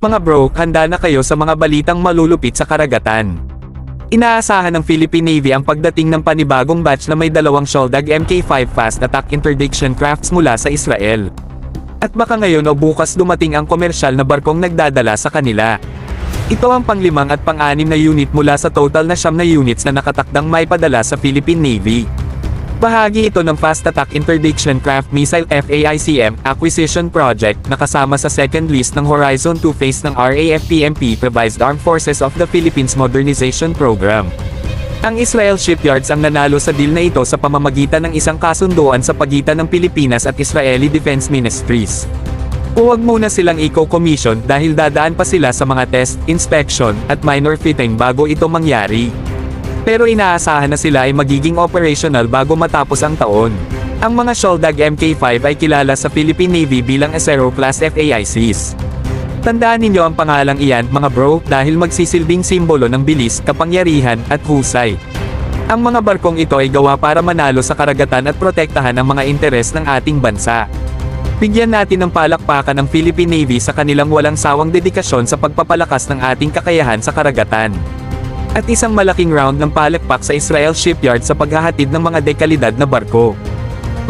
Mga bro, handa na kayo sa mga balitang malulupit sa karagatan. Inaasahan ng Philippine Navy ang pagdating ng panibagong batch na may dalawang Shoaldag Mk5 Fast Attack Interdiction Crafts mula sa Israel. At baka ngayon o bukas dumating ang komersyal na barkong nagdadala sa kanila. Ito ang pang-5 at pang-6 na unit mula sa total na 9 na units na nakatakdang maipadala sa Philippine Navy. Bahagi ito ng Fast Attack Interdiction Craft Missile FAICM Acquisition Project na kasama sa second list ng Horizon 2 phase ng RAFPMP Revised Armed Forces of the Philippines Modernization Program. Ang Israel Shipyards ang nanalo sa deal na ito sa pamamagitan ng isang kasunduan sa pagitan ng Pilipinas at Israeli Defense Ministries. Huwag muna silang i-commission dahil dadaan pa sila sa mga test, inspection, at minor fitting bago ito mangyari. Pero inaasahan na sila ay magiging operational bago matapos ang taon. Ang mga Shoaldag Mk5 ay kilala sa Philippine Navy bilang Aero-class FAICs. Tandaan ninyo ang pangalang iyan, mga bro, dahil magsisilbing simbolo ng bilis, kapangyarihan, at husay. Ang mga barkong ito ay gawa para manalo sa karagatan at protektahan ang mga interes ng ating bansa. Bigyan natin ng palakpakan ng Philippine Navy sa kanilang walang sawang dedikasyon sa pagpapalakas ng ating kakayahan sa karagatan. At isang malaking round ng palakpak sa Israel Shipyard sa paghahatid ng mga dekalidad na barko.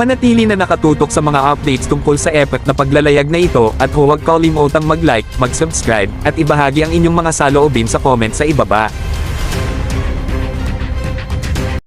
Manatili na nakatutok sa mga updates tungkol sa effort na paglalayag na ito at huwag kalimutang mag-like, mag-subscribe, at ibahagi ang inyong mga saloobin sa comment sa ibaba.